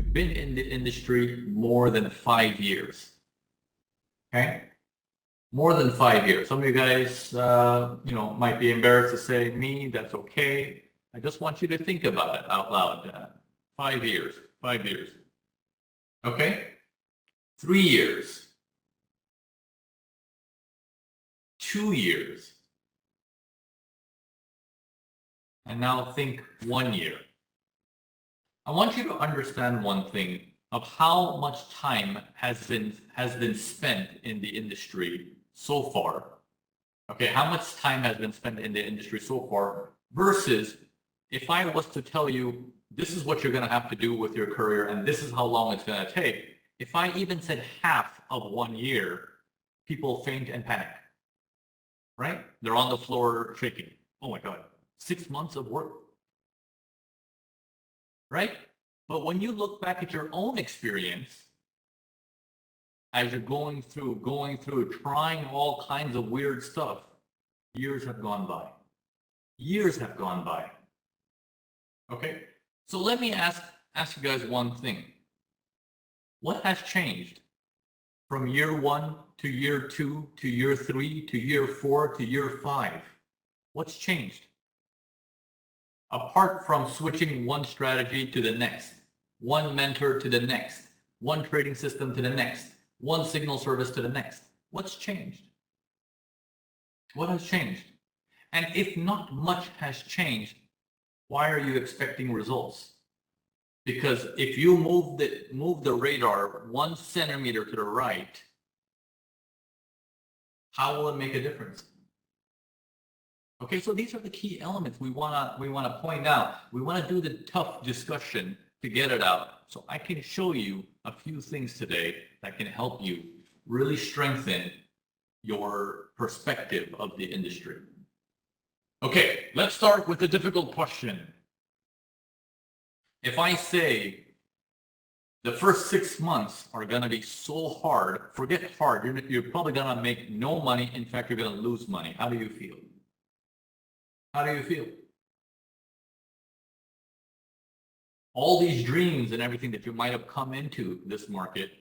you've been in the industry more than 5 years. Okay? More than 5 years. Some of you guys, might be embarrassed to say me. That's okay. I just want you to think about it out loud. 5 years. 5 years. Okay? 3 years. 2 years. And now think 1 year. I want you to understand one thing of how much time has been spent in the industry so far. Okay, how much time has been spent in the industry so far versus if I was to tell you this is what you're going to have to do with your career and this is how long it's going to take. If I even said half of 1 year, people faint and panic. Right? They're on the floor shaking. Oh my God, 6 months of work. Right? But when you look back at your own experience, as you're going through, trying all kinds of weird stuff, years have gone by. Years have gone by. Okay? So let me ask you guys one thing. What has changed from year 1 to year 2 to year 3 to year 4 to year 5? What's changed? Apart from switching one strategy to the next, one mentor to the next, one trading system to the next, one signal service to the next. What's changed? What has changed? And if not much has changed, why are you expecting results? Because if you move the radar 1 centimeter to the right, how will it make a difference? Okay, so these are the key elements we wanna point out. We wanna do the tough discussion to get it out. So I can show you a few things today that can help you really strengthen your perspective of the industry. Okay, let's start with the difficult question. If I say the first 6 months are gonna be so hard, forget hard, you're probably gonna make no money. In fact, you're gonna lose money. How do you feel? How do you feel? All these dreams and everything that you might have come into this market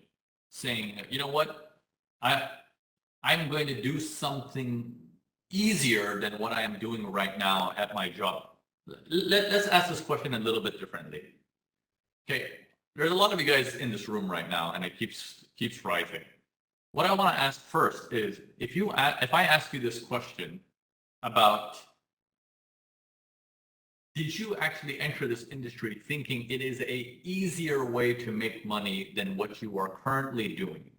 saying, you know what, I'm going to do something easier than what I am doing right now at my job. Let's ask this question a little bit differently. Okay, there's a lot of you guys in this room right now, and it keeps rising. What I want to ask first is, if I ask you this question about, did you actually enter this industry thinking it is an easier way to make money than what you are currently doing?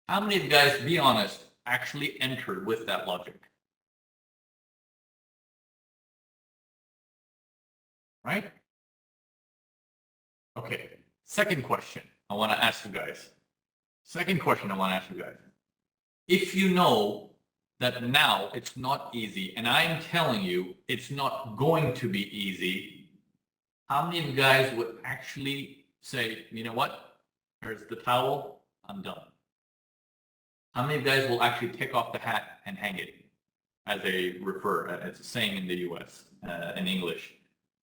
How many of you guys, be honest, actually entered with that logic? Right? Okay, second question I want to ask you guys. If you know that now it's not easy, and I'm telling you it's not going to be easy, how many of you guys would actually say, you know what, here's the towel, I'm done? How many of you guys will actually take off the hat and hang it, as it's a saying in the US, in English,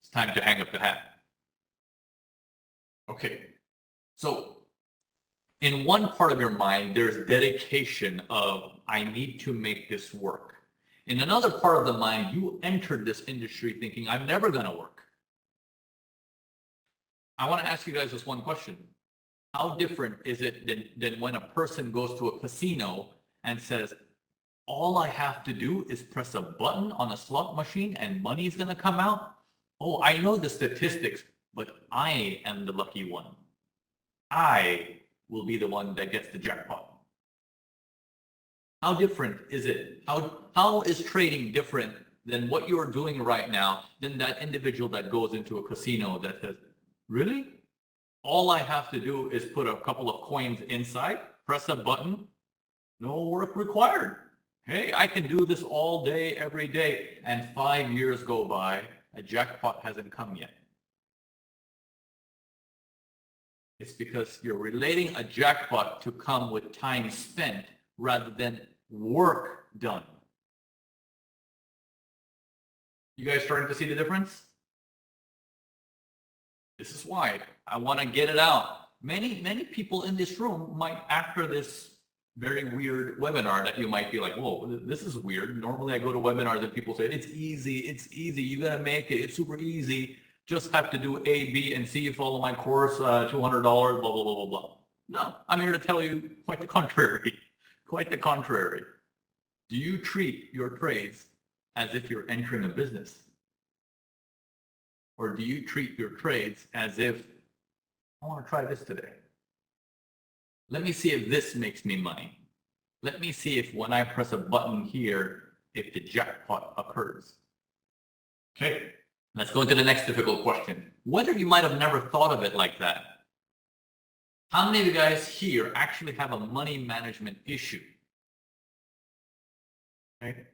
it's time to hang up the hat? Okay, so in one part of your mind, there's dedication of, I need to make this work. In another part of the mind, you entered this industry thinking, I'm never going to work. I want to ask you guys this one question. How different is it than when a person goes to a casino and says, all I have to do is press a button on a slot machine and money is going to come out? Oh, I know the statistics, but I am the lucky one. I will be the one that gets the jackpot. How different is it? How is trading different than what you're doing right now than that individual that goes into a casino that says, really? All I have to do is put a couple of coins inside, press a button, no work required. Hey, I can do this all day, every day, and 5 years go by, a jackpot hasn't come yet. It's because you're relating a jackpot to come with time spent rather than work done. You guys starting to see the difference? This is why I want to get it out. Many people in this room might, after this very weird webinar that you might be like, whoa, this is weird. Normally I go to webinars and people say, it's easy, you gotta make it, it's super easy. Just have to do A, B, and C, follow my course, $200, blah, blah, blah, blah, blah. No, I'm here to tell you quite the contrary, quite the contrary. Do you treat your trades as if you're entering a business? Or do you treat your trades as if, I want to try this today. Let me see if this makes me money. Let me see if when I press a button here, if the jackpot occurs. Okay, let's go into the next difficult question. Whether you might have never thought of it like that. How many of you guys here actually have a money management issue? Okay.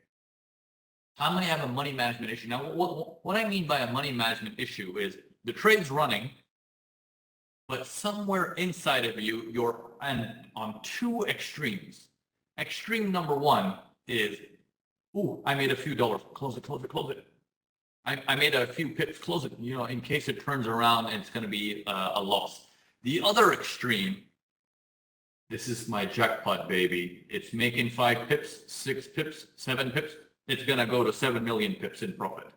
How many have a money management issue? Now, what I mean by a money management issue is the trade's running, but somewhere inside of you, you're on two extremes. Extreme number one is, ooh, I made a few dollars. Close it, close it, close it. I made a few pips. Close it, you know, in case it turns around and it's going to be a loss. The other extreme, this is my jackpot, baby. It's making 5 pips, 6 pips, 7 pips. It's going to go to 7 million pips in profit.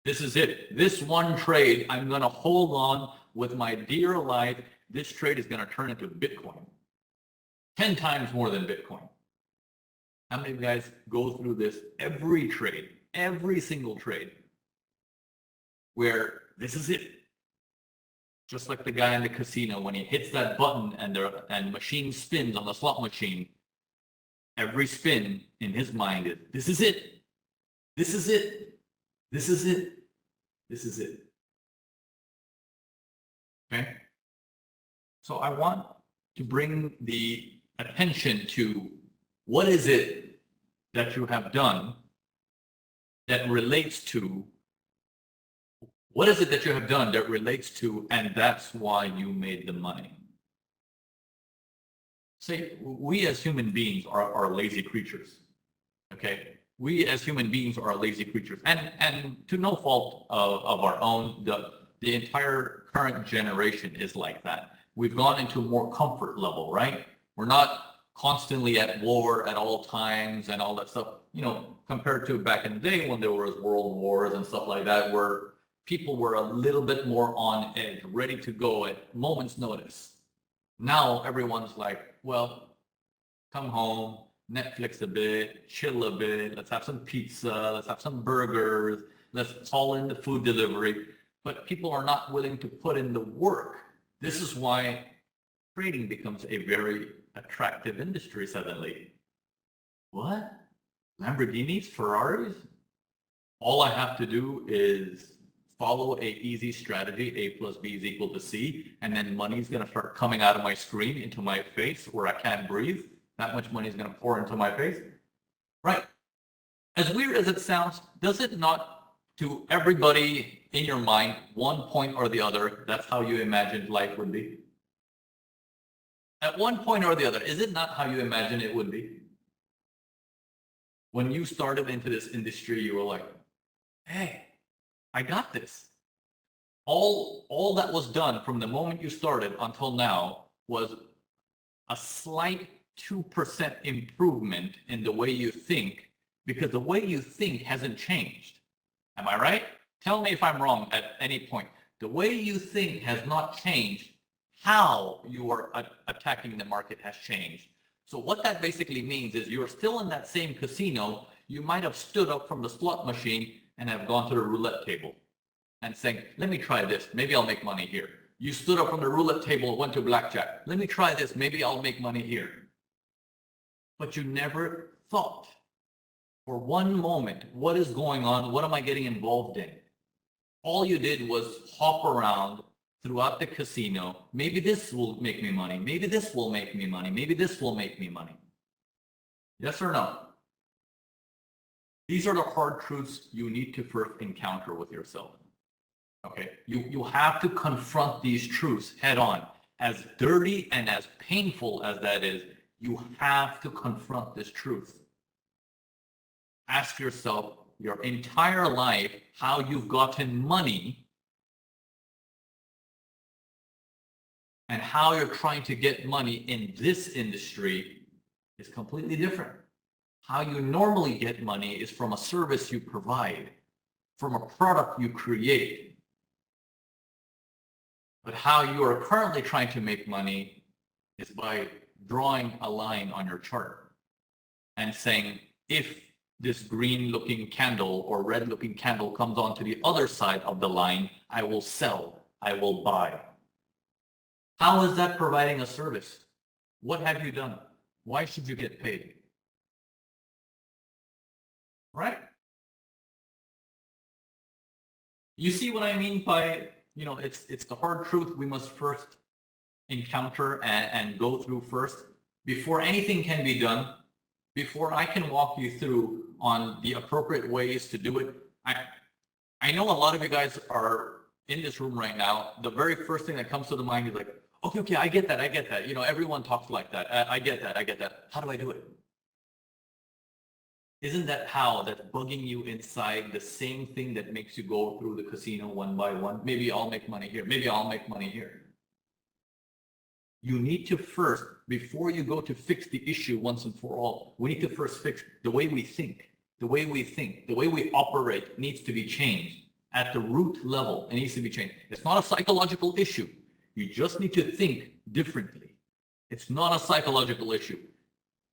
This is it. This one trade, I'm going to hold on with my dear life. This trade is going to turn into Bitcoin. 10 times more than Bitcoin. How many of you guys go through this every trade, every single trade, where this is it? Just like the guy in the casino, when he hits that button and the machine spins on the slot machine, every spin in his mind is, this is it. This is it. This is it. This is it. Okay? So I want to bring the attention to what is it that you have done that relates to, what is it that you have done that relates to, and that's why you made the money. See, we as human beings are lazy creatures, okay? We as human beings are lazy creatures, and to no fault of our own, the entire current generation is like that. We've gone into a more comfort level, right? We're not constantly at war at all times and all that stuff, you know, compared to back in the day when there was world wars and stuff like that, where people were a little bit more on edge, ready to go at moment's notice. Now everyone's like, well, come home, Netflix a bit, chill a bit, let's have some pizza, let's have some burgers, let's call in the food delivery. But people are not willing to put in the work. This is why trading becomes a very attractive industry suddenly. What? Lamborghinis, Ferraris? All I have to do is follow a easy strategy, A plus B is equal to C, and then money's gonna start coming out of my screen into my face where I can't breathe. That much money is gonna pour into my face. Right. As weird as it sounds, does it not, to everybody in your mind, one point or the other, that's how you imagined life would be? At one point or the other, is it not how you imagined it would be? When you started into this industry, you were like, hey, I got this. All that was done from the moment you started until now was a slight 2% improvement in the way you think, because the way you think hasn't changed. Am I right? Tell me if I'm wrong at any point. The way you think has not changed. How you are attacking the market has changed. So what that basically means is you're still in that same casino. You might have stood up from the slot machine and have gone to the roulette table and saying, let me try this. Maybe I'll make money here. You stood up from the roulette table and went to blackjack. Let me try this. Maybe I'll make money here. But you never thought for one moment, what is going on? What am I getting involved in? All you did was hop around throughout the casino. Maybe this will make me money. Maybe this will make me money. Maybe this will make me money. Yes or no? These are the hard truths you need to first encounter with yourself. Okay, you have to confront these truths head on. As dirty and as painful as that is, you have to confront this truth. Ask yourself your entire life how you've gotten money and how you're trying to get money in this industry is completely different. How you normally get money is from a service you provide, from a product you create. But how you are currently trying to make money is by drawing a line on your chart and saying, if this green looking candle or red looking candle comes onto the other side of the line, I will sell, I will buy. How is that providing a service? What have you done? Why should you get paid? Right? You see what I mean by, it's the hard truth we must first encounter and go through first before anything can be done, before I can walk you through on the appropriate ways to do it. I know a lot of you guys are in this room right now. The very first thing that comes to the mind is like, okay, I get that. Everyone talks like that. I get that. How do I do it? Isn't that how that's bugging you inside the same thing that makes you go through the casino one by one? Maybe I'll make money here. Maybe I'll make money here. You need to first, before you go to fix the issue once and for all, we need to first fix the way we think. The way we operate needs to be changed. At the root level, it needs to be changed. It's not a psychological issue. You just need to think differently. It's not a psychological issue.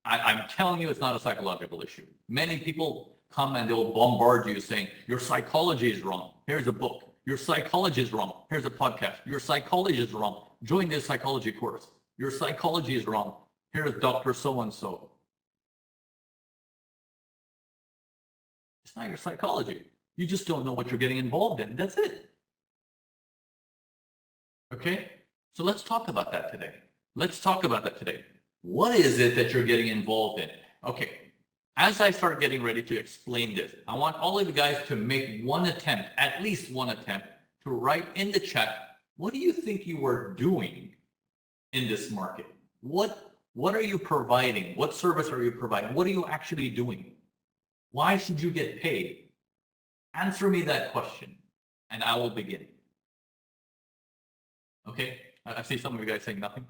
I'm telling you, it's not a psychological issue. Many people come and they'll bombard you saying, your psychology is wrong. Here's a book. Your psychology is wrong. Here's a podcast. Your psychology is wrong. Join this psychology course. Your psychology is wrong. Here's Dr. So-and-so. It's not your psychology. You just don't know what you're getting involved in. That's it. Okay? So let's talk about that today. What is it that you're getting involved in? Okay. As I start getting ready to explain this, I want all of you guys to make one attempt, at least one attempt, to write in the chat, what do you think you are doing in this market? What are you providing? What service are you providing? What are you actually doing? Why should you get paid? Answer me that question, and I will begin. Okay? I see some of you guys saying nothing.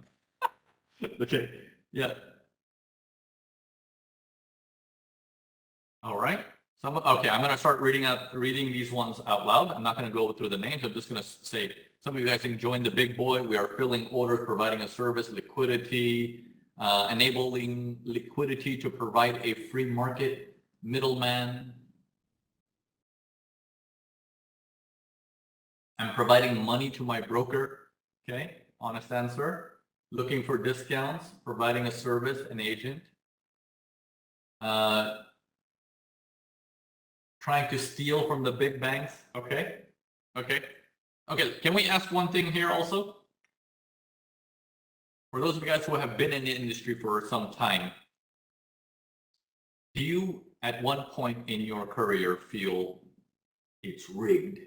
Okay. Yeah. All right. Okay, I'm going to start reading these ones out loud. I'm not going to go through the names. I'm just going to say, some of you guys can join the big boy. We are filling orders, providing a service, liquidity, enabling liquidity to provide a free market middleman. I'm providing money to my broker. Okay, honest answer. Looking for discounts, providing a service, an agent. Trying to steal from the big banks. Okay. Can we ask one thing here also? For those of you guys who have been in the industry for some time, do you at one point in your career feel it's rigged?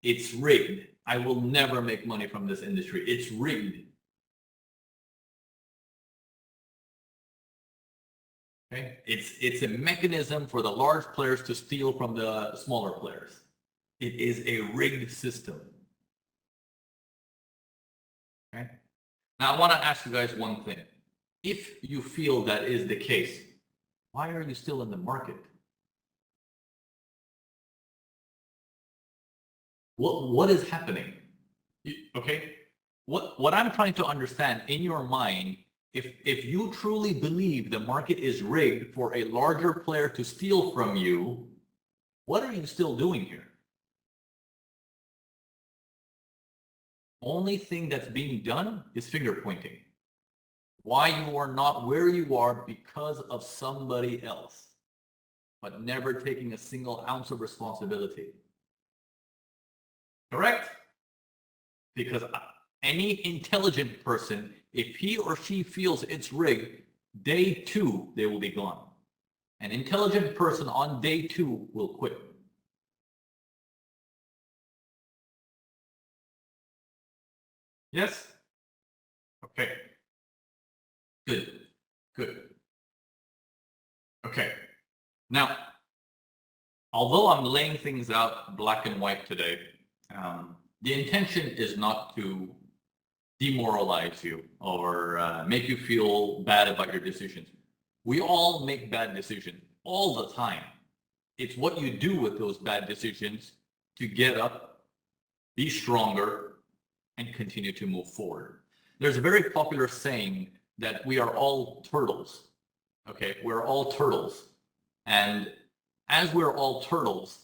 It's rigged. I will never make money from this industry. It's rigged. Okay. It's a mechanism for the large players to steal from the smaller players. It is a rigged system. Okay. Now I want to ask you guys one thing. If you feel that is the case, why are you still in the market? What is happening? Okay. What I'm trying to understand in your mind, if you truly believe the market is rigged for a larger player to steal from you, what are you still doing here? Only thing that's being done is finger pointing. Why you are not where you are because of somebody else, but never taking a single ounce of responsibility. Correct? Because any intelligent person, if he or she feels it's rigged, day 2, they will be gone. An intelligent person on day 2 will quit. Yes? Okay. Good. Okay. Now, although I'm laying things out black and white today, the intention is not to demoralize you or make you feel bad about your decisions. We all make bad decisions all the time. It's what you do with those bad decisions to get up, be stronger, and continue to move forward. There's a very popular saying that we are all turtles. Okay, we're all turtles. And as we're all turtles,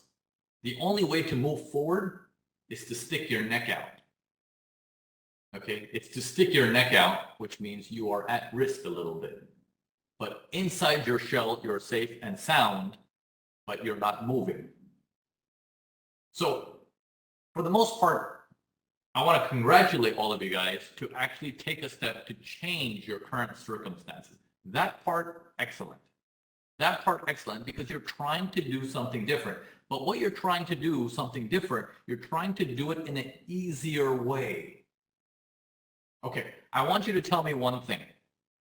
the only way to move forward is to stick your neck out. Okay, it's to stick your neck out, which means you are at risk a little bit. But inside your shell, you're safe and sound, but you're not moving. So for the most part, I want to congratulate all of you guys to actually take a step to change your current circumstances. That part, excellent. That part, excellent, because you're trying to do something different. But what you're trying to do, something different, you're trying to do it in an easier way. Okay, I want you to tell me one thing.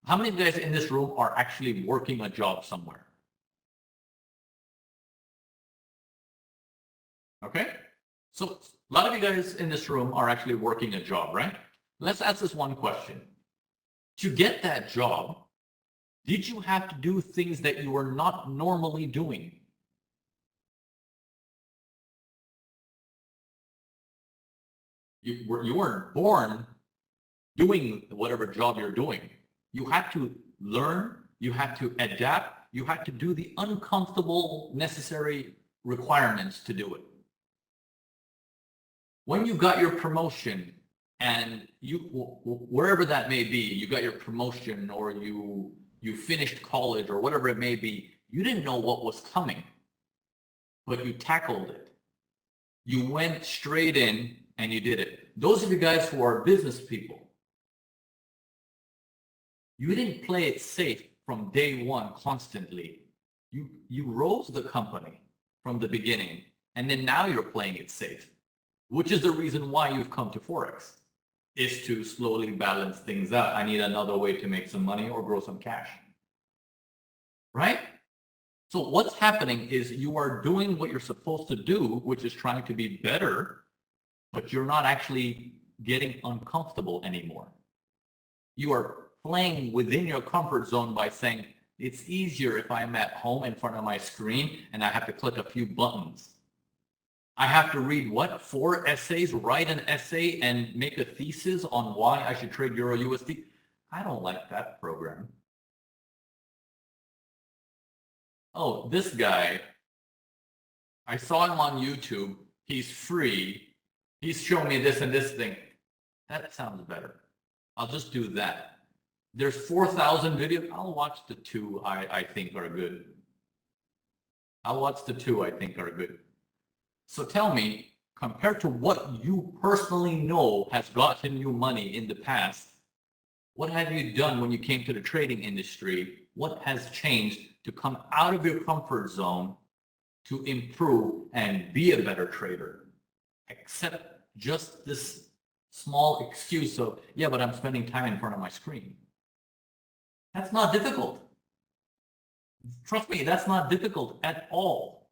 How many of you guys in this room are actually working a job somewhere? Okay, so a lot of you guys in this room are actually working a job, right? Let's ask this one question. To get that job, did you have to do things that you were not normally doing? You weren't born doing whatever job you're doing. You had to learn, you had to adapt, you had to do the uncomfortable necessary requirements to do it. When you got your promotion and you, wherever that may be, you got your promotion or you finished college or whatever it may be, you didn't know what was coming, but you tackled it. You went straight in and you did it. Those of you guys who are business people, you didn't play it safe from day one constantly. You rose the company from the beginning, and then now you're playing it safe, which is the reason why you've come to Forex, is to slowly balance things out. I need another way to make some money or grow some cash, right? So what's happening is you are doing what you're supposed to do, which is trying to be better, but you're not actually getting uncomfortable anymore. You are playing within your comfort zone by saying, it's easier if I'm at home in front of my screen and I have to click a few buttons. I have to read what? 4 essays, write an essay and make a thesis on why I should trade Euro USD. I don't like that program. Oh, this guy, I saw him on YouTube. He's free. He's showing me this and this thing. That sounds better. I'll just do that. There's 4,000 videos. I'll watch the 2 I think are good. I'll watch the 2 I think are good. So tell me, compared to what you personally know has gotten you money in the past, what have you done when you came to the trading industry? What has changed to come out of your comfort zone to improve and be a better trader? Except just this small excuse of, yeah, but I'm spending time in front of my screen. That's not difficult. Trust me, that's not difficult at all.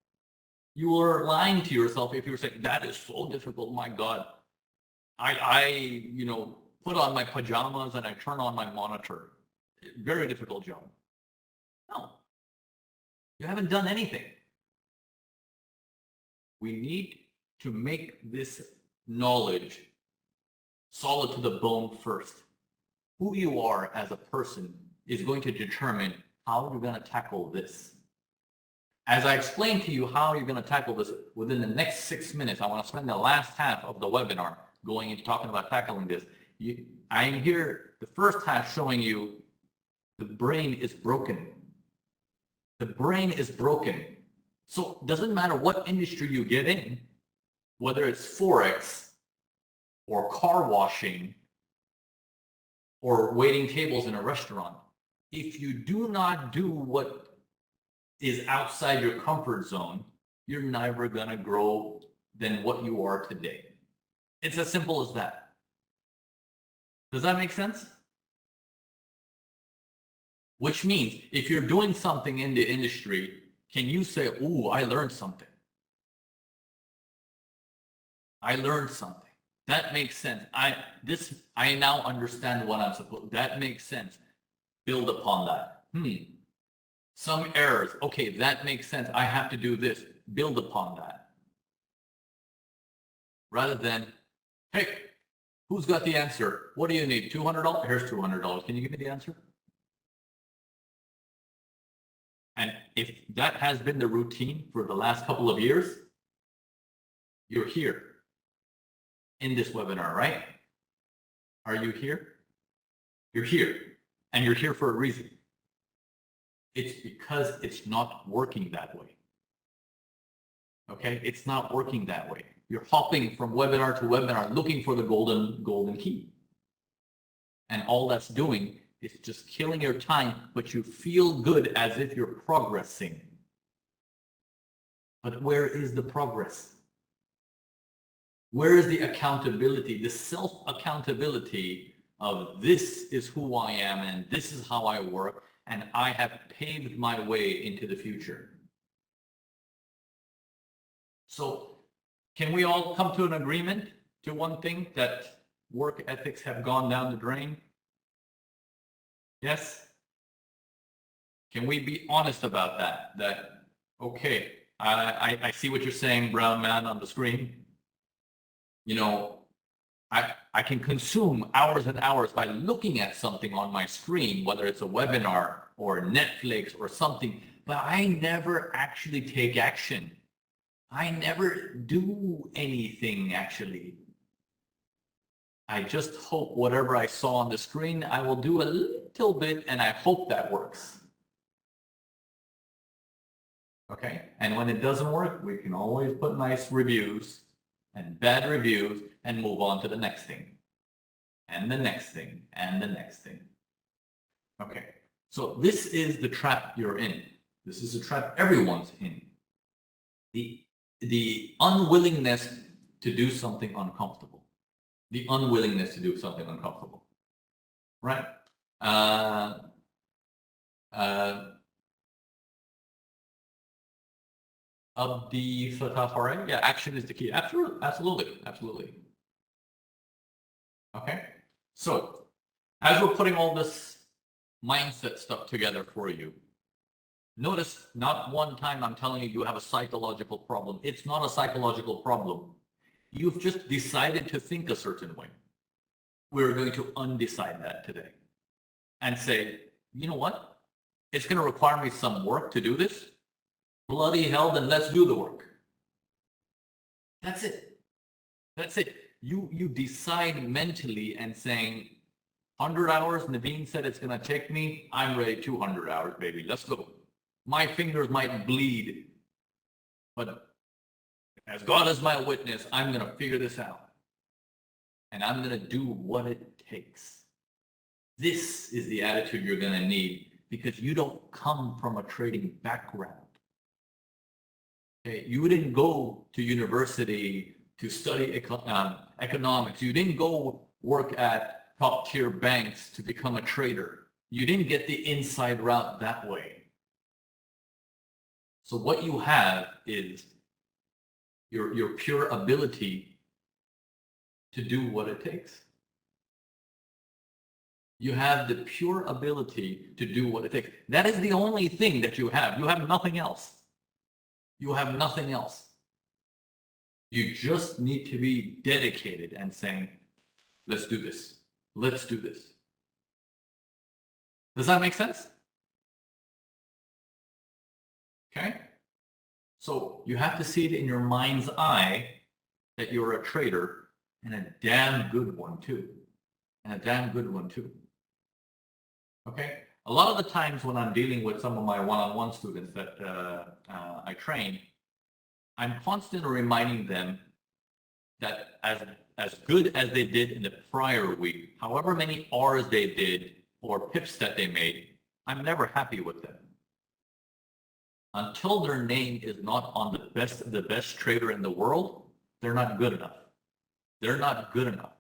You are lying to yourself if you're saying, that is so difficult, my God. I put on my pajamas and I turn on my monitor. Very difficult job. No, you haven't done anything. We need to make this knowledge solid to the bone first. Who you are as a person is going to determine how you're going to tackle this. As I explain to you how you're going to tackle this within the next 6 minutes, I want to spend the last half of the webinar going into talking about tackling this. I'm here, the first half showing you the brain is broken. The brain is broken. So it doesn't matter what industry you get in, whether it's Forex or car washing or waiting tables in a restaurant. If you do not do what is outside your comfort zone, you're never going to grow than what you are today. It's as simple as that. Does that make sense? Which means if you're doing something in the industry, can you say, ooh, I learned something? I learned something. That makes sense. I now understand what I'm supposed. That makes sense. Build upon that. Some errors. Okay, that makes sense. I have to do this. Build upon that. Rather than, hey, who's got the answer? What do you need? $200? Here's $200. Can you give me the answer? And if that has been the routine for the last couple of years, you're here in this webinar, right? Are you here? You're here, and you're here for a reason. It's because it's not working that way. Okay, it's not working that way. You're hopping from webinar to webinar looking for the golden key. And all that's doing is just killing your time, but you feel good as if you're progressing. But where is the progress? Where is the accountability, the self-accountability of this is who I am and this is how I work and I have paved my way into the future? So can we all come to an agreement to one thing, that work ethics have gone down the drain? Yes? Can we be honest about that? That, okay, I see what you're saying, brown man on the screen. You know, I can consume hours and hours by looking at something on my screen, whether it's a webinar or Netflix or something, but I never actually take action. I never do anything actually. I just hope whatever I saw on the screen, I will do a little bit and I hope that works. Okay, and when it doesn't work, we can always put nice reviews and bad reviews and move on to the next thing. And the next thing, and the next thing. Okay, so this is the trap you're in. This is the trap everyone's in. The unwillingness to do something uncomfortable. The unwillingness to do something uncomfortable. Right? Abdi Fatah, yeah, action is the key. Absolutely. Okay, so as we're putting all this mindset stuff together for you, notice not one time I'm telling you have a psychological problem. It's not a psychological problem. You've just decided to think a certain way. We're going to undecide that today and say, you know what? It's going to require me some work to do this. Bloody hell, then let's do the work. That's it. That's it. You decide mentally and saying, 100 hours, Navin said it's going to take me. I'm ready 200 hours, baby. Let's go. My fingers might bleed, but as God is my witness, I'm going to figure this out. And I'm going to do what it takes. This is the attitude you're going to need because you don't come from a trading background. Okay, you didn't go to university to study economics. You didn't go work at top tier banks to become a trader. You didn't get the inside route that way. So what you have is your pure ability to do what it takes. You have the pure ability to do what it takes. That is the only thing that you have. You have nothing else. You have nothing else. You just need to be dedicated and saying, let's do this. Let's do this. Does that make sense? Okay. So you have to see it in your mind's eye that you're a trader, and a damn good one too. Okay. A lot of the times when I'm dealing with some of my one-on-one students that I train, I'm constantly reminding them that as good as they did in the prior week, however many R's they did or pips that they made, I'm never happy with them. Until their name is not on the best trader in the world, they're not good enough. They're not good enough.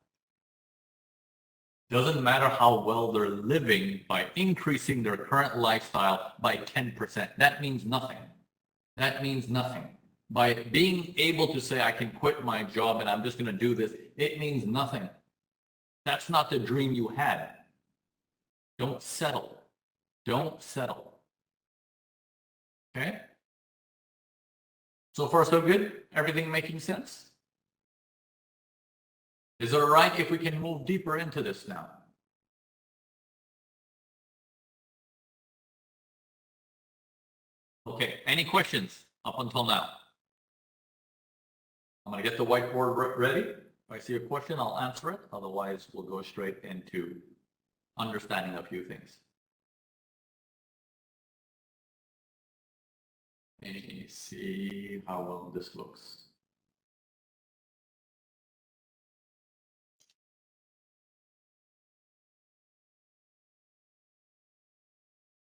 Doesn't matter how well they're living by increasing their current lifestyle by 10%. That means nothing. That means nothing. by being able to say, I can quit my job and I'm just going to do this, it means nothing. That's not the dream you had. Don't settle. Don't settle. Okay? So far, so good? Everything making sense? Is it all right if we can move deeper into this now? Okay, any questions up until now? I'm going to get the whiteboard ready. If I see a question, I'll answer it. Otherwise, we'll go straight into understanding a few things. Let me see how well this looks.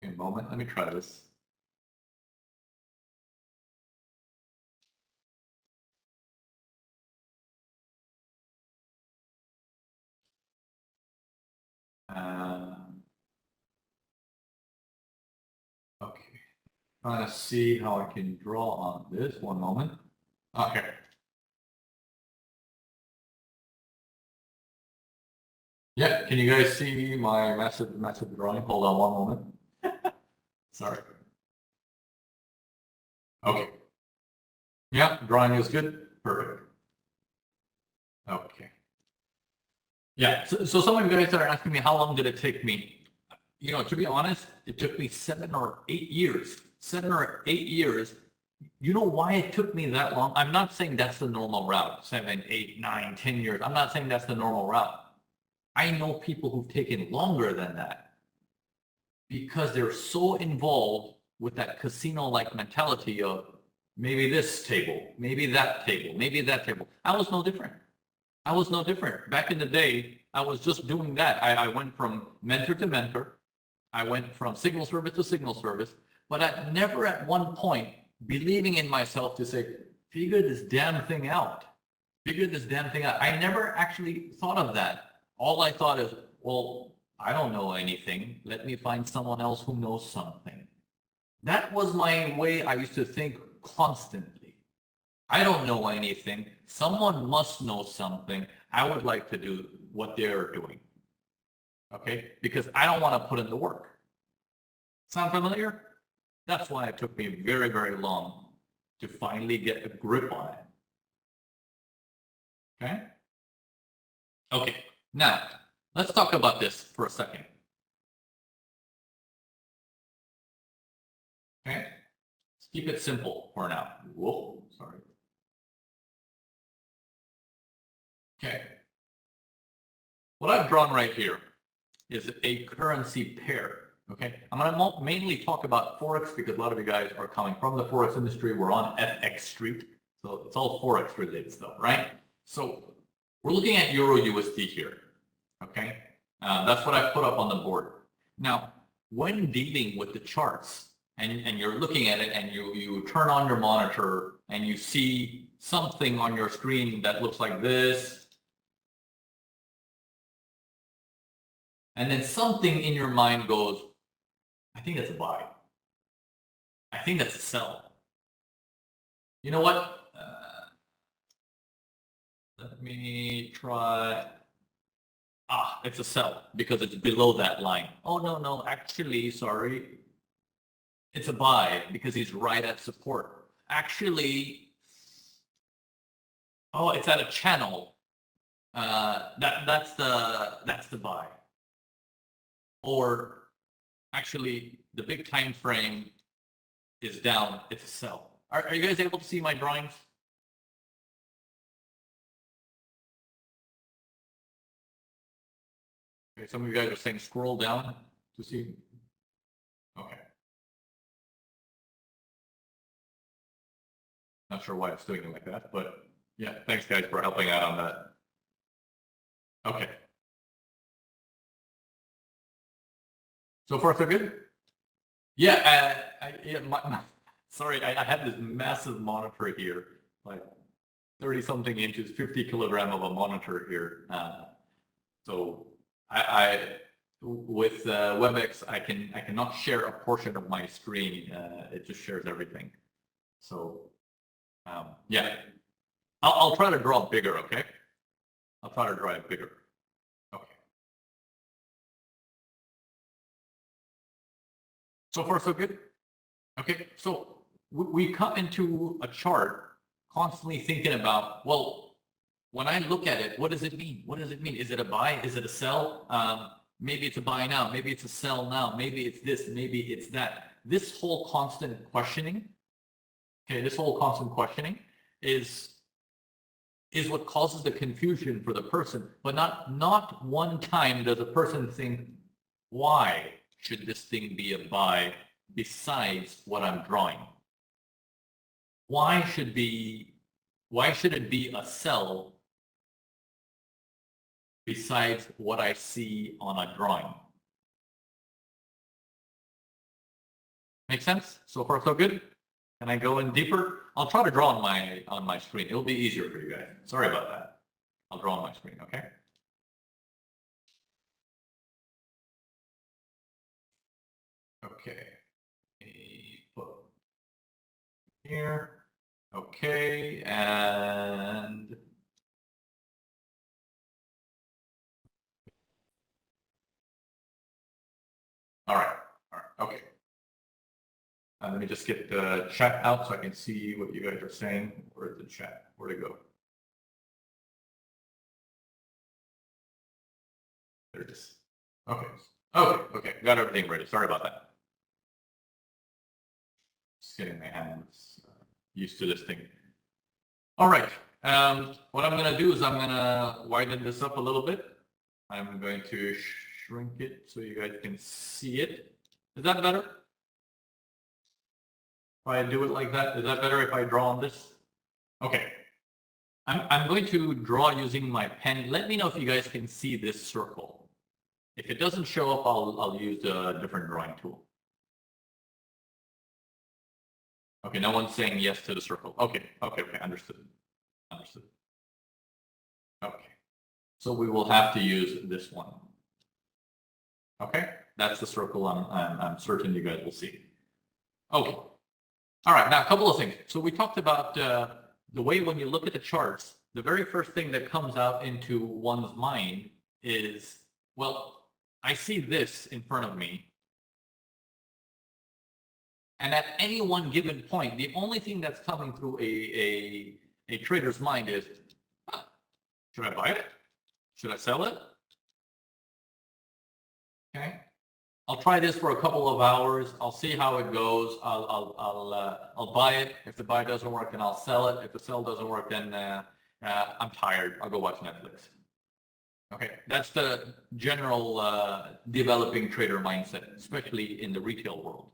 A moment, let me try this. Okay, trying to see how I can draw on this. One moment. Okay. Yeah, can you guys see my massive drawing? Hold on one moment. Sorry. Okay. Yeah, drawing is good. Perfect. Okay. Yeah, so some of you guys are asking me how long did it take me? You know, to be honest, it took me 7 or 8 years. 7 or 8 years. You know why it took me that long? I'm not saying that's the normal route. 7, 8, 9, 10 years. I'm not saying that's the normal route. I know people who've taken longer than that because they're so involved with that casino-like mentality of maybe this table, maybe that table, maybe that table. I was no different. I was no different. Back in the day, I was just doing that. I went from mentor to mentor. I went from signal service to signal service, but I never at one point believing in myself to say, figure this damn thing out. Figure this damn thing out. I never actually thought of that. All I thought is, well, I don't know anything. Let me find someone else who knows something. That was my way I used to think constantly. I don't know anything. Someone must know something. I would like to do what they're doing. Okay? Because I don't want to put in the work. Sound familiar? That's why it took me very, very long to finally get a grip on it. Okay? Okay. Now, let's talk about this for a second. Okay? Let's keep it simple for now. Whoa, sorry. Okay. What I've drawn right here is a currency pair. Okay, I'm going to mainly talk about Forex because a lot of you guys are coming from the Forex industry. We're on FXStreet, so it's all Forex related stuff, right? So we're looking at Euro USD here. Okay, that's what I put up on the board. Now, when dealing with the charts and you're looking at it and you turn on your monitor and you see something on your screen that looks like this, and then something in your mind goes, I think that's a buy. I think that's a sell. You know what? Let me try. It's a sell because it's below that line. Oh, no, actually, sorry. It's a buy because he's right at support. Actually, oh, it's at a channel. That's the buy. Or actually, the big time frame is down. It's a sell. Are you guys able to see my drawings? Okay, some of you guys are saying scroll down to see. Okay. Not sure why it's doing it like that, but yeah, thanks guys for helping out on that. Okay. So far, so good? Yeah, sorry, I had this massive monitor here, like 30 something inches, 50 kilogram of a monitor here. So with WebEx, I cannot share a portion of my screen. It just shares everything. So Yeah, I'll try to draw bigger, okay? I'll try to draw it bigger. Okay. So far, so good? Okay, so we come into a chart constantly thinking about, well, when I look at it, what does it mean? What does it mean? Is it a buy? Is it a sell? Maybe it's a buy now. Maybe it's a sell now. Maybe it's this. Maybe it's that. This whole constant questioning, okay, this whole constant questioning is what causes the confusion for the person. But not one time does a person think, why should this thing be a buy besides what I'm drawing? Why should it be a sell besides what I see on a drawing? Make sense? So far, so good? Can I go in deeper? I'll try to draw on my screen. It'll be easier for you guys. Sorry about that. I'll draw on my screen, okay? Okay. Put here. Okay, and all right, okay. Let me just get the chat out so I can see what you guys are saying. Where's the chat? Where'd it go? There it is. Okay. Okay. Got everything ready. Sorry about that. Just getting my hands used to this thing. All right. What I'm going to do is I'm going to widen this up a little bit. I'm going to shrink it so you guys can see it. Is that better? If I do it like that, is that better if I draw on this? Okay. I'm going to draw using my pen. Let me know if you guys can see this circle. If it doesn't show up, I'll use a different drawing tool. Okay, no one's saying yes to the circle. Okay, understood. Okay, so we will have to use this one. Okay, that's the circle I'm certain you guys will see. Okay, all right, now a couple of things. So we talked about the way when you look at the charts, the very first thing that comes out into one's mind is, well, I see this in front of me. And at any one given point, the only thing that's coming through a trader's mind is, should I buy it? Should I sell it? Okay. I'll try this for a couple of hours. I'll see how it goes. I'll buy it. If the buy doesn't work, then I'll sell it. If the sell doesn't work, then I'm tired. I'll go watch Netflix. Okay, that's the general developing trader mindset, especially in the retail world,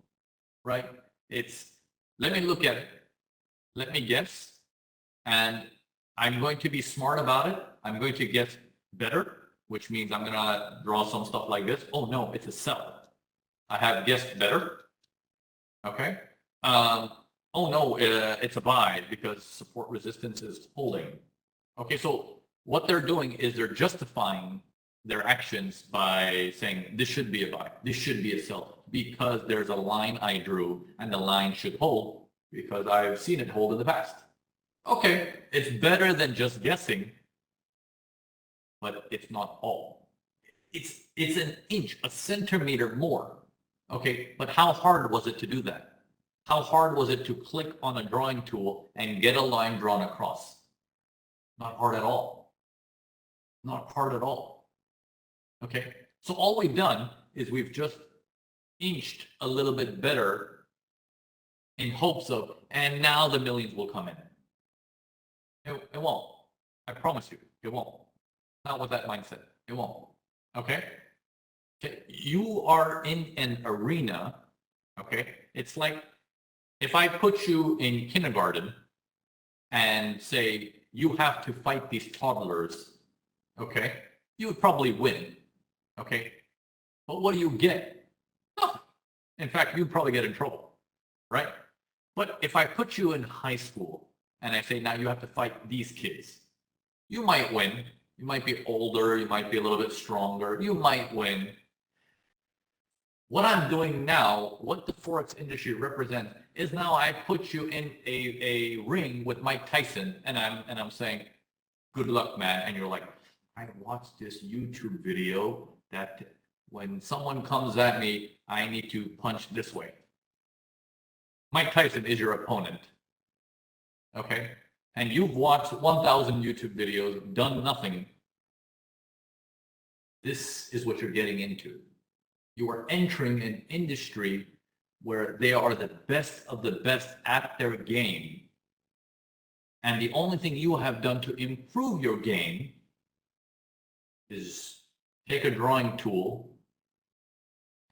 right? It's, let me look at it, let me guess, and I'm going to be smart about it. I'm going to guess better, which means I'm going to draw some stuff like this. Oh no, it's a sell. I have guessed better. Okay. Oh no, it's a buy because support resistance is holding. Okay, so what they're doing is they're justifying their actions by saying this should be a buy, this should be a sell, because there's a line I drew and the line should hold because I've seen it hold in the past. Okay, it's better than just guessing, but it's not all. It's an inch, a centimeter more. Okay, but how hard was it to do that? How hard was it to click on a drawing tool and get a line drawn across? Not hard at all. Not hard at all. Okay, so all we've done is we've just inched a little bit better in hopes of, and now the millions will come in. It won't. I promise you, it won't. Not with that mindset. It won't. Okay? Okay. You are in an arena. Okay? It's like if I put you in kindergarten and say, you have to fight these toddlers, okay? You would probably win. Okay? But what do you get? Nothing. In fact, you'd probably get in trouble. Right? But if I put you in high school and I say, now you have to fight these kids, you might win. You might be older, you might be a little bit stronger, you might win. What I'm doing now, what the Forex industry represents, is now I put you in a ring with Mike Tyson, and I'm saying, good luck, man. And you're like, I watched this YouTube video that when someone comes at me, I need to punch this way. Mike Tyson is your opponent. Okay? And you've watched 1,000 YouTube videos, done nothing. This is what you're getting into. You are entering an industry where they are the best of the best at their game. And the only thing you have done to improve your game is take a drawing tool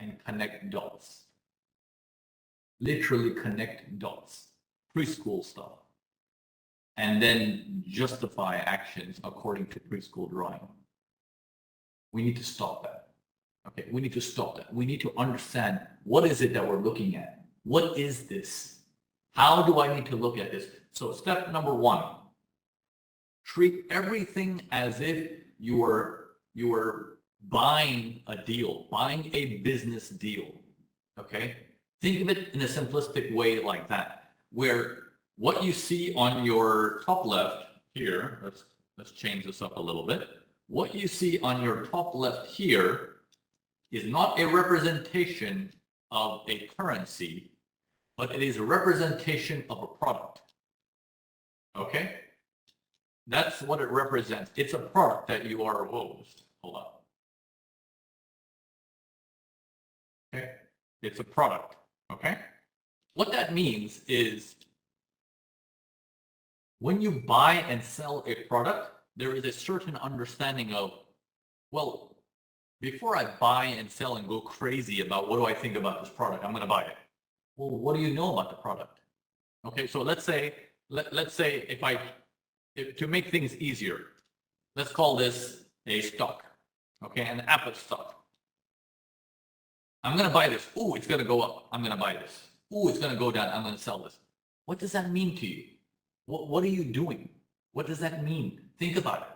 and connect dots. Literally connect dots. Preschool stuff. And then justify actions according to preschool drawing. We need to stop that. Okay, we need to stop that. We need to understand, what is it that we're looking at? What is this? How do I need to look at this? So step number one, treat everything as if you were buying a deal, buying a business deal. Okay? Think of it in a simplistic way like that, where what you see on your top left here, let's change this up a little bit. What you see on your top left here is not a representation of a currency, but it is a representation of a product. Okay? That's what it represents. It's a product that you are, hold on. Okay? It's a product. Okay? What that means is when you buy and sell a product, there is a certain understanding of, well, before I buy and sell and go crazy about what do I think about this product, I'm going to buy it. Well, what do you know about the product? Okay, so let's say if to make things easier, let's call this a stock, okay, an Apple stock. I'm going to buy this. Ooh, it's going to go up. I'm going to buy this. Ooh, it's going to go down. I'm going to sell this. What does that mean to you? What are you doing? What does that mean? Think about it.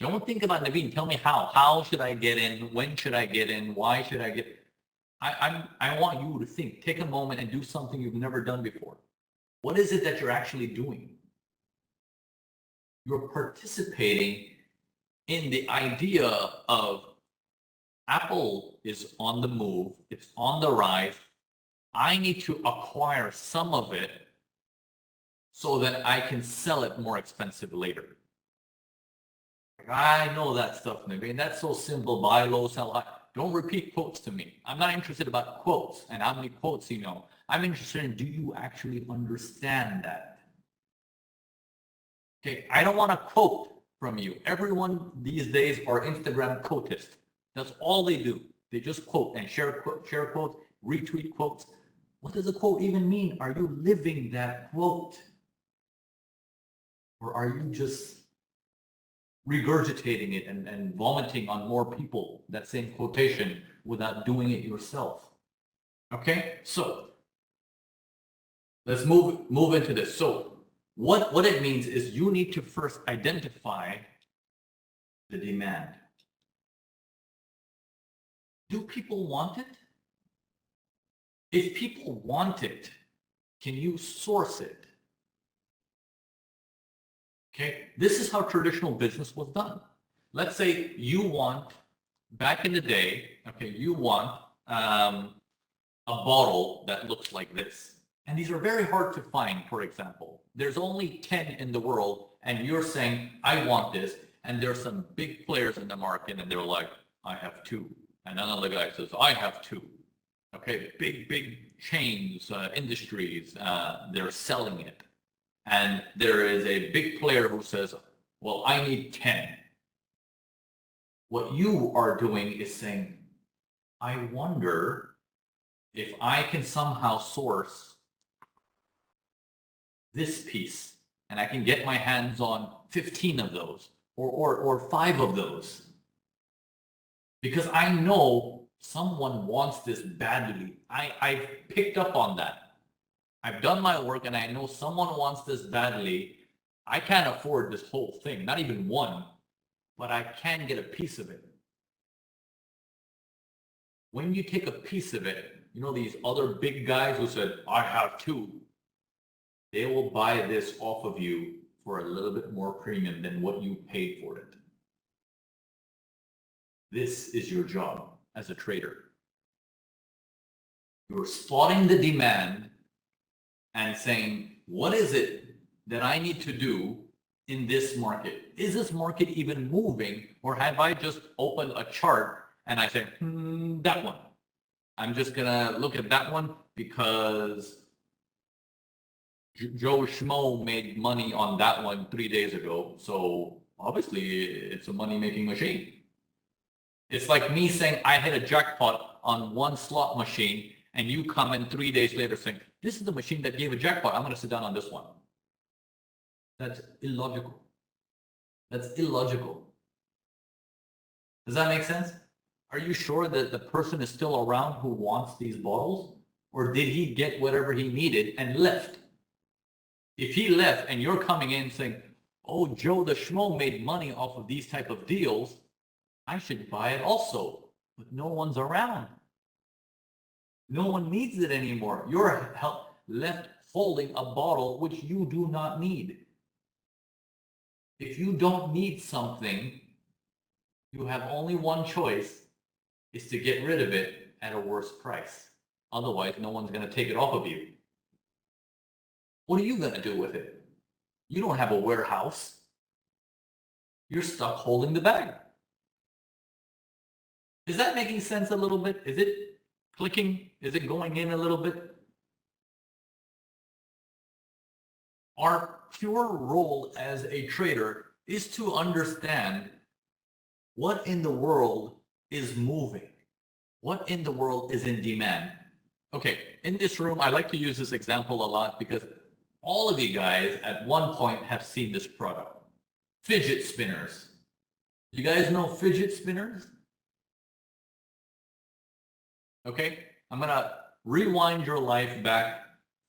Don't think about Navin. Tell me how. How should I get in? When should I get in? Why should I get? I want you to think. Take a moment and do something you've never done before. What is it that you're actually doing? You're participating in the idea of Apple is on the move. It's on the rise. I need to acquire some of it so that I can sell it more expensive later. I know that stuff, Navin. That's so simple. Buy low, sell high. Don't repeat quotes to me. I'm not interested about quotes and how many quotes you know. I'm interested in, do you actually understand that? Okay, I don't want a quote from you. Everyone these days are Instagram quotists. That's all they do. They just quote and share quotes, retweet quotes. What does a quote even mean? Are you living that quote? Or are you just regurgitating it and vomiting on more people that same quotation without doing it yourself? Okay, so let's move into this. So what it means is you need to first identify the demand. Do people want it? If people want it, can you source it? Okay, this is how traditional business was done. Let's say you want, back in the day, okay, you want a bottle that looks like this. And these are very hard to find, for example. There's only 10 in the world, and you're saying, I want this. And there's some big players in the market, and they're like, I have 2. And another guy says, I have 2. Okay, big chains, industries, they're selling it. And there is a big player who says, well, I need 10. What you are doing is saying, I wonder if I can somehow source this piece and I can get my hands on 15 of those or 5 of those. Because I know someone wants this badly. I've picked up on that. I've done my work and I know someone wants this badly. I can't afford this whole thing, not even one, but I can get a piece of it. When you take a piece of it, you know, these other big guys who said, I have two, they will buy this off of you for a little bit more premium than what you paid for it. This is your job as a trader. You're spotting the demand and saying, what is it that I need to do in this market? Is this market even moving, or have I just opened a chart and I say, that one? I'm just gonna look at that one because Joe Schmo made money on that one 3 days ago. So obviously it's a money-making machine. It's like me saying I hit a jackpot on one slot machine and you come in 3 days later saying, this is the machine that gave a jackpot. I'm going to sit down on this one. That's illogical. That's illogical. Does that make sense? Are you sure that the person is still around who wants these bottles? Or did he get whatever he needed and left? If he left and you're coming in saying, oh, Joe the Schmo made money off of these type of deals, I should buy it also. But no one's around. No one needs it anymore. You're left holding a bottle which you do not need. If you don't need something, you have only one choice, is to get rid of it at a worse price. Otherwise, no one's going to take it off of you. What are you going to do with it? You don't have a warehouse. You're stuck holding the bag. Is that making sense a little bit? Is it clicking? Is it going in a little bit? Our pure role as a trader is to understand what in the world is moving. What in the world is in demand? Okay, in this room, I like to use this example a lot because all of you guys at one point have seen this product. Fidget spinners. You guys know fidget spinners? Okay, I'm gonna rewind your life back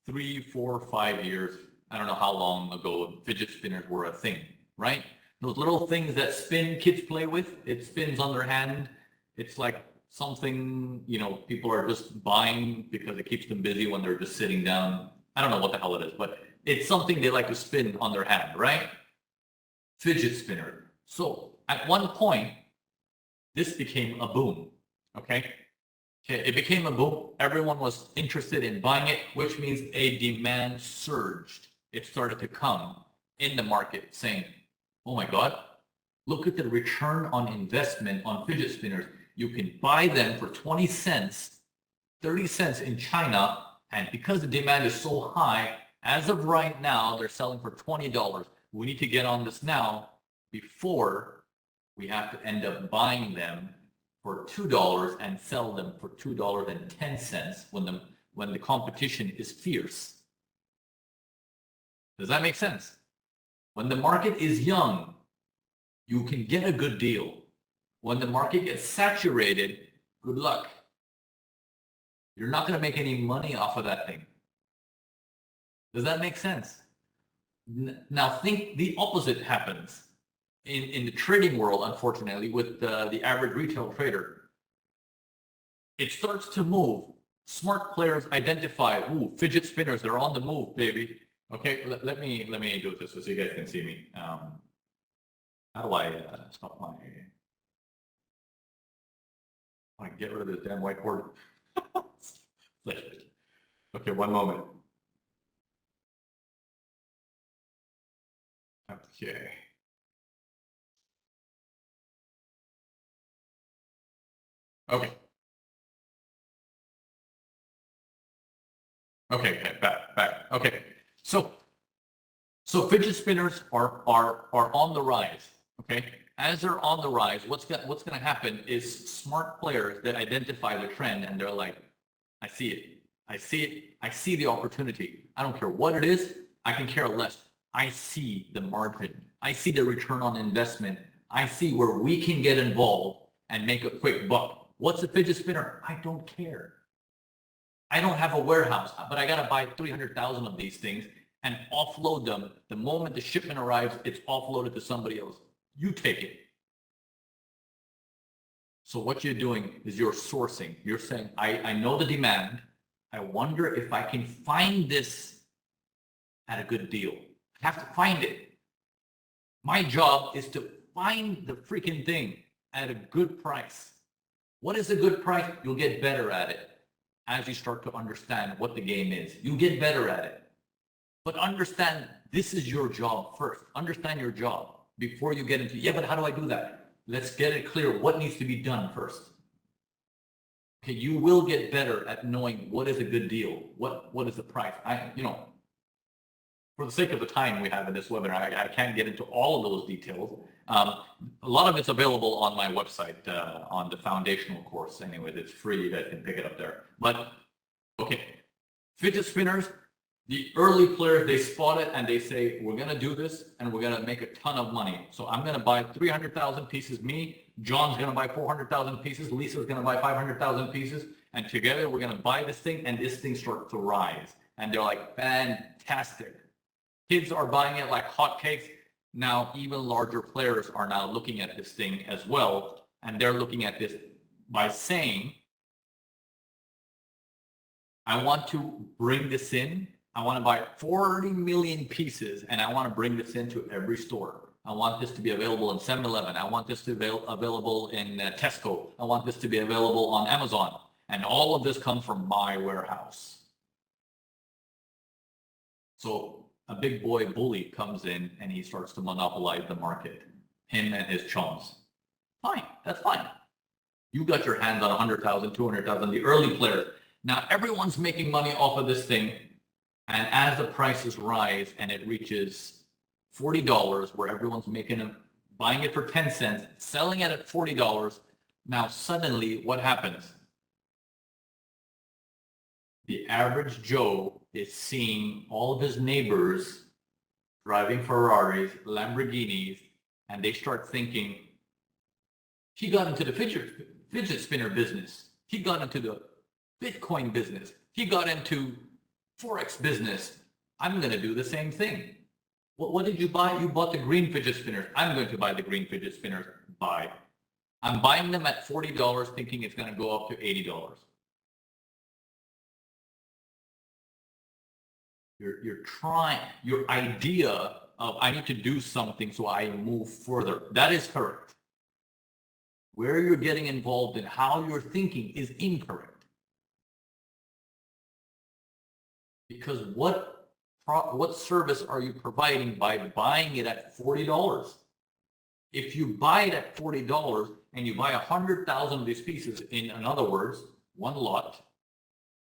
3, 4, 5 years. I don't know how long ago fidget spinners were a thing, right? Those little things that spin, kids play with. It spins on their hand. It's like something, you know, people are just buying because it keeps them busy when they're just sitting down. I don't know what the hell it is, but it's something they like to spin on their hand, right? Fidget spinner. So at one point, this became a boom, okay? It became a boom. Everyone was interested in buying it, which means a demand surged. It started to come in the market saying, oh my God, look at the return on investment on fidget spinners. You can buy them for 20 cents, 30 cents in China. And because the demand is so high, as of right now, they're selling for $20. We need to get on this now before we have to end up buying them for $2 and sell them for $2.10 when the competition is fierce. Does that make sense? When the market is young, you can get a good deal. When the market gets saturated, good luck. You're not going to make any money off of that thing. Does that make sense? Now think the opposite happens in the trading world, unfortunately, with the average retail trader. It starts to move. Smart players identify, ooh, fidget spinners, they're on the move, baby. Okay, let me do this so you guys can see me. How do I stop my... I get rid of this damn whiteboard. Okay, one moment. Okay. Okay. Okay, back. Okay. So fidget spinners are on the rise. Okay. As they're on the rise, what's gonna happen is smart players that identify the trend and they're like, I see it. I see it. I see the opportunity. I don't care what it is. I can care less. I see the margin. I see the return on investment. I see where we can get involved and make a quick buck. What's a fidget spinner? I don't care. I don't have a warehouse, but I got to buy 300,000 of these things and offload them. The moment the shipment arrives, it's offloaded to somebody else. You take it. So what you're doing is you're sourcing. You're saying, I know the demand. I wonder if I can find this at a good deal. I have to find it. My job is to find the freaking thing at a good price. What is a good price? You'll get better at it as you start to understand what the game is. You get better at it. But understand this is your job first. Understand your job before you get into, yeah, but how do I do that? Let's get it clear what needs to be done first. Okay, you will get better at knowing what is a good deal. What is the price? For the sake of the time we have in this webinar, I can't get into all of those details. A lot of it's available on my website, on the foundational course. Anyway, it's free. You guys can pick it up there. But, okay, fidget spinners, the early players, they spot it and they say, we're going to do this and we're going to make a ton of money. So I'm going to buy 300,000 pieces. Me, John's going to buy 400,000 pieces. Lisa's going to buy 500,000 pieces. And together we're going to buy this thing and this thing starts to rise. And they're like, fantastic. Kids are buying it like hotcakes. Now, even larger players are now looking at this thing as well. And they're looking at this by saying, I want to bring this in. I want to buy 40 million pieces and I want to bring this into every store. I want this to be available in 7-Eleven. I want this to be available in Tesco. I want this to be available on Amazon. And all of this comes from my warehouse. So a big boy bully comes in and he starts to monopolize the market. Him and his chums. Fine, that's fine. You got your hands on 100,000, 200,000, the early players. Now everyone's making money off of this thing. And as the prices rise and it reaches $40, where everyone's buying it for 10 cents, selling it at $40, now suddenly what happens? The average Joe is seeing all of his neighbors driving Ferraris, Lamborghinis, and they start thinking, he got into the fidget spinner business. He got into the Bitcoin business. He got into Forex business. I'm going to do the same thing. What did you buy? You bought the green fidget spinners. I'm going to buy the green fidget spinners. Buy. I'm buying them at $40 thinking it's going to go up to $80. You're trying, your idea of I need to do something so I move further. That is correct. Where you're getting involved in how you're thinking is incorrect. Because what service are you providing by buying it at $40? If you buy it at $40 and you buy 100,000 of these pieces, in other words, one lot,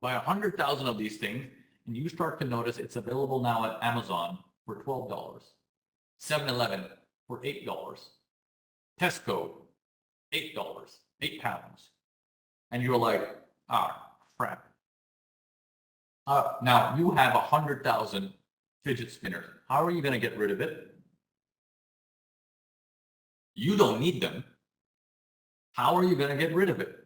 buy 100,000 of these things, and you start to notice it's available now at Amazon for $12, 7-Eleven for $8, Tesco, $8, 8 pounds. And you're like, crap. Now you have 100,000 fidget spinners. How are you going to get rid of it? You don't need them. How are you going to get rid of it?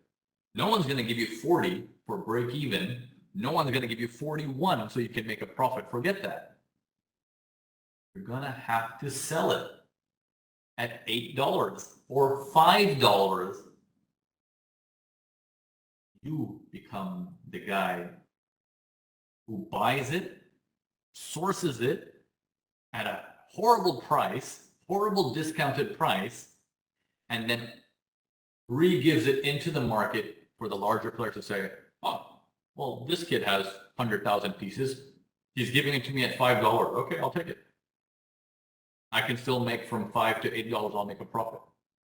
No one's going to give you 40 for break even. No one's going to give you 41 so you can make a profit. Forget that. You're going to have to sell it at $8 or $5. You become the guy who buys it, sources it at a horrible price, horrible discounted price, and then re-gives it into the market for the larger players to say, oh, well, this kid has 100,000 pieces. He's giving it to me at $5. Okay, I'll take it. I can still make from $5 to $8. I'll make a profit.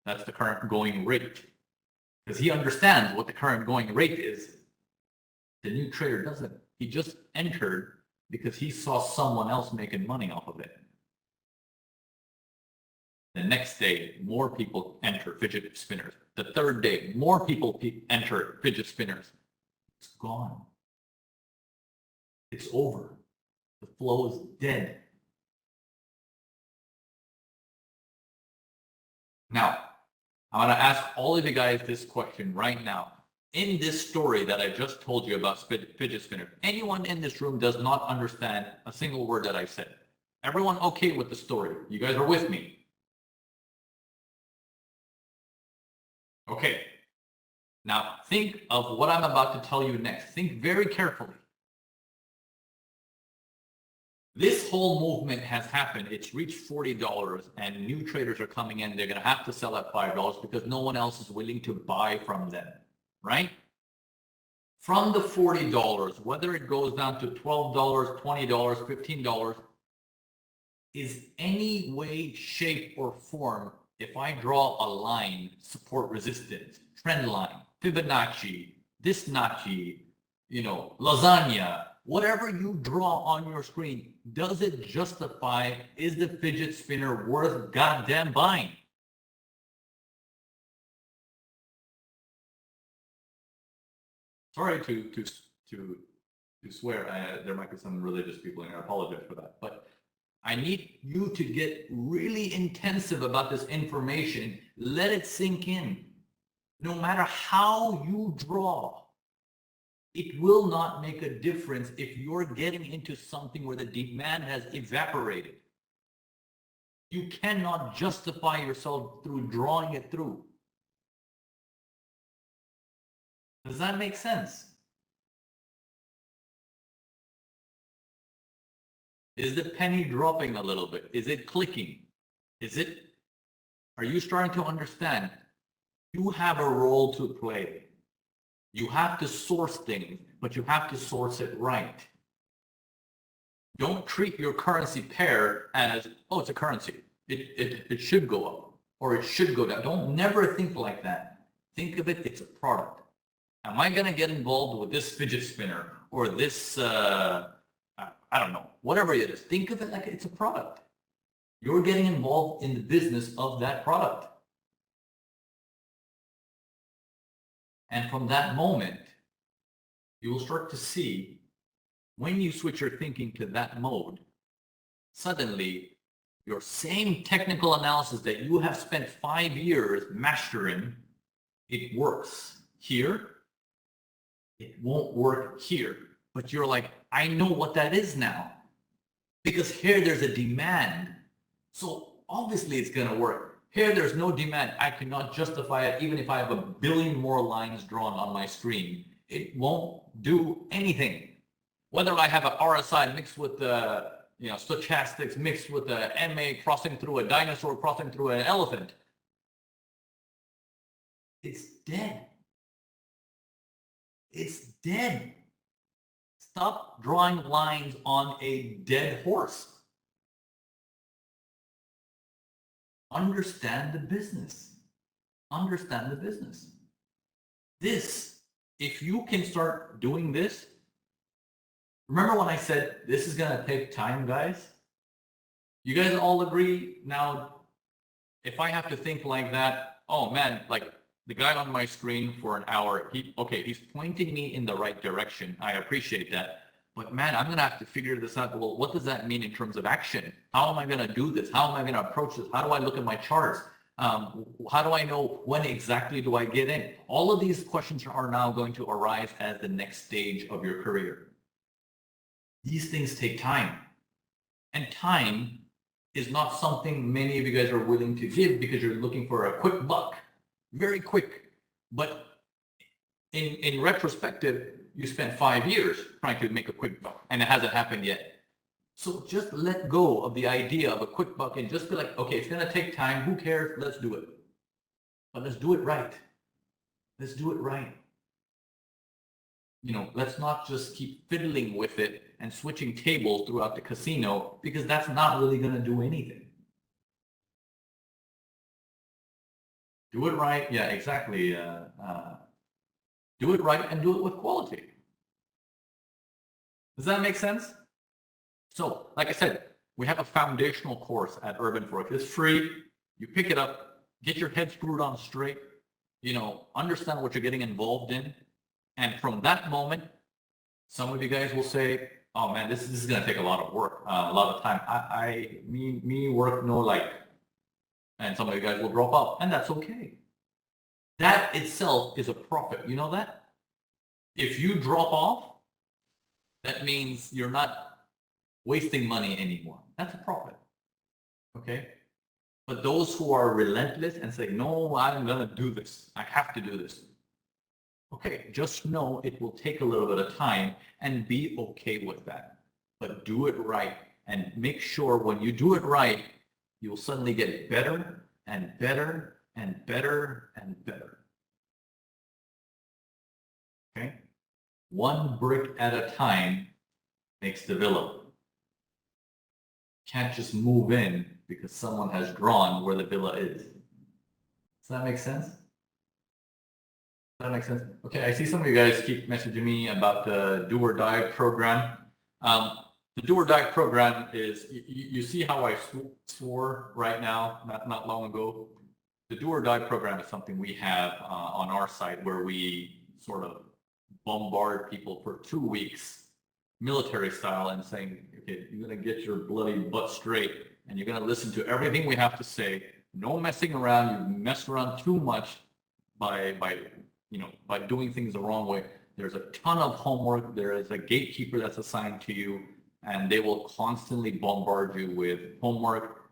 That's the current going rate. Because he understands what the current going rate is. The new trader doesn't. He just entered because he saw someone else making money off of it. The next day, more people enter fidget spinners. The third day, more people enter fidget spinners. It's gone. It's over. The flow is dead. Now, I want to ask all of you guys this question right now. In this story that I just told you about fidget spinner, anyone in this room does not understand a single word that I said. Everyone okay with the story? You guys are with me? Okay. Now, think of what I'm about to tell you next. Think very carefully. This whole movement has happened. It's reached $40 and new traders are coming in. They're going to have to sell at $5 because no one else is willing to buy from them, right? From the $40, whether it goes down to $12, $20, $15, is any way, shape, or form, if I draw a line, support resistance, trend line, Fibonacci, lasagna, whatever you draw on your screen, does it justify, is the fidget spinner worth goddamn buying? Sorry to swear, there might be some religious people in here, I apologize for that, but I need you to get really intensive about this information. Let it sink in. No matter how you draw, it will not make a difference if you're getting into something where the demand has evaporated. You cannot justify yourself through drawing it through. Does that make sense? Is the penny dropping a little bit? Is it clicking? Are you starting to understand? You have a role to play. You have to source things, but you have to source it right. Don't treat your currency pair as, oh, it's a currency. It should go up or it should go down. Don't never think like that. Think of it, it's a product. Am I going to get involved with this fidget spinner or this, I don't know, whatever it is? Think of it like it's a product. You're getting involved in the business of that product. And from that moment, you will start to see when you switch your thinking to that mode, suddenly your same technical analysis that you have spent 5 years mastering, it works here. It won't work here. But you're like, I know what that is now. Because here there's a demand. So obviously it's going to work. Here there's no demand. I cannot justify it even if I have a billion more lines drawn on my screen. It won't do anything. Whether I have a RSI mixed with the stochastics mixed with the MA crossing through a dinosaur crossing through an elephant, it's dead. It's dead. Stop drawing lines on a dead horse. Understand the business. Understand the business. This, if you can start doing this, remember when I said this is going to take time, guys? You guys all agree now, if I have to think like that, oh man, like the guy on my screen for an hour, he's pointing me in the right direction. I appreciate that. But man, I'm going to have to figure this out. Well, what does that mean in terms of action? How am I going to do this? How am I going to approach this? How do I look at my charts? How do I know when exactly do I get in? All of these questions are now going to arise as the next stage of your career. These things take time. And time is not something many of you guys are willing to give because you're looking for a quick buck. Very quick. But in retrospective, you spent 5 years trying to make a quick buck and it hasn't happened yet. So just let go of the idea of a quick buck and just be like, okay, it's going to take time. Who cares? Let's do it. But let's do it right. Let's do it right. Let's not just keep fiddling with it and switching tables throughout the casino because that's not really going to do anything. Do it right. Yeah, exactly. Do it right and do it with quality. Does that make sense? So, like I said, we have a foundational course at Urban Forex. It's free. You pick it up, get your head screwed on straight, understand what you're getting involved in. And from that moment, some of you guys will say, oh man, this is going to take a lot of work, a lot of time. Me work no like. And some of you guys will drop off, and that's okay. That itself is a profit. You know that? If you drop off, that means you're not wasting money anymore. That's a profit. Okay? But those who are relentless and say, no, I'm going to do this. I have to do this. Okay, just know it will take a little bit of time and be okay with that. But do it right and make sure when you do it right, you'll suddenly get better and better and better and better. Okay? One brick at a time makes the villa. Can't just move in because someone has drawn where the villa is. Does that make sense? That makes sense. Okay, I see some of you guys keep messaging me about the do or die program. The do or die program is, you see how I swore right now, not long ago. The do or die program is something we have on our site where we sort of bombard people for 2 weeks, military style, and saying, okay, you're going to get your bloody butt straight and you're going to listen to everything we have to say. No messing around. You mess around too much by doing things the wrong way. There's a ton of homework. There is a gatekeeper that's assigned to you, and they will constantly bombard you with homework,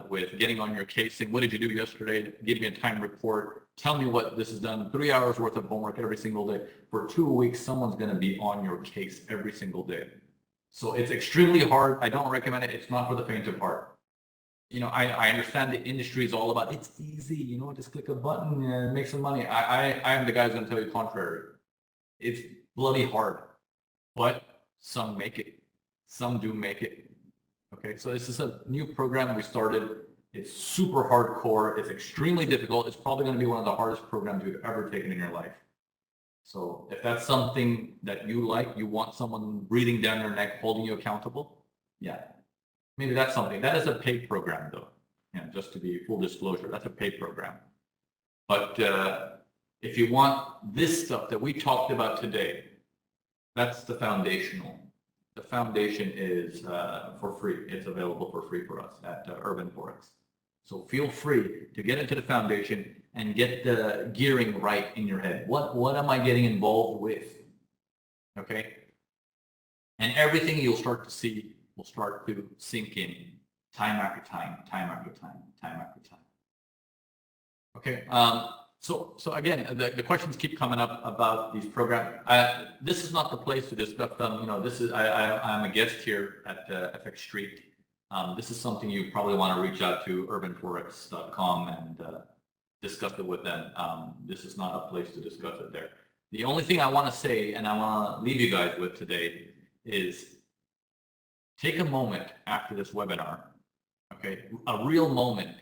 with getting on your case, saying, what did you do yesterday? Give me a time report. Tell me what this is done. 3 hours worth of homework every single day. For 2 weeks, someone's going to be on your case every single day. So it's extremely hard. I don't recommend it. It's not for the faint of heart. I understand the industry is all about, it's easy, just click a button and make some money. I am the guy who's going to tell you the contrary. It's bloody hard, but some make it. Some do make it. Okay, so this is a new program we started. It's super hardcore. It's extremely difficult. It's probably going to be one of the hardest programs you've ever taken in your life. So if that's something that you like, you want someone breathing down your neck, holding you accountable, yeah. Maybe that's something. That is a paid program, though. Just to be full disclosure, that's a paid program. But if you want this stuff that we talked about today, that's the foundational. The foundation is for free. It's available for free for us at Urban Forex. So feel free to get into the foundation and get the gearing right in your head. What am I getting involved with? Okay? And everything you'll start to see will start to sink in time after time, time after time, time after time. Okay, so again, the questions keep coming up about these programs. This is not the place to discuss them. This is I'm a guest here at FXStreet. This is something you probably want to reach out to urbanforex.com and discuss it with them. This is not a place to discuss it there. The only thing I want to say, and I want to leave you guys with today, is take a moment after this webinar, okay, a real moment,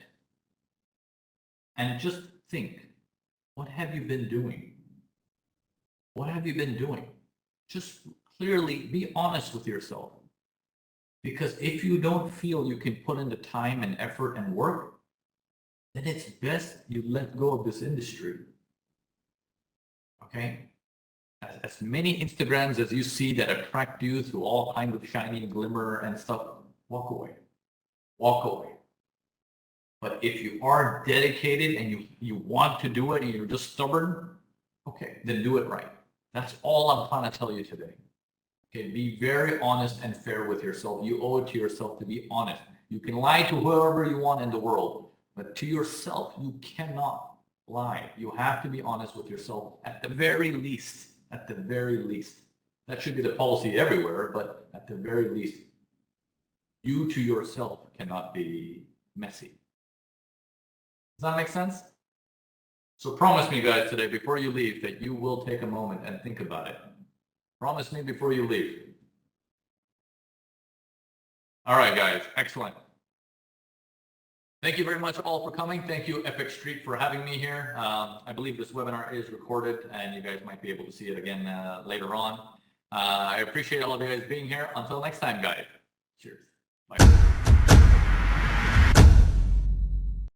and just think, what have you been doing? What have you been doing? Just clearly be honest with yourself. Because if you don't feel you can put in the time and effort and work, then it's best you let go of this industry. Okay? As many Instagrams as you see that attract you to all kinds of shiny glimmer and stuff, walk away. Walk away. But if you are dedicated and you want to do it and you're just stubborn, okay, then do it right. That's all I'm trying to tell you today. Okay, be very honest and fair with yourself. You owe it to yourself to be honest. You can lie to whoever you want in the world, but to yourself, you cannot lie. You have to be honest with yourself at the very least. At the very least. That should be the policy everywhere, but at the very least, you to yourself cannot be messy. Does that make sense? So promise me, guys, today, before you leave, that you will take a moment and think about it. Promise me before you leave. All right, guys. Excellent. Thank you very much all for coming. Thank you, FXStreet, for having me here. I believe this webinar is recorded, and you guys might be able to see it again later on. I appreciate all of you guys being here. Until next time, guys. Cheers. Bye.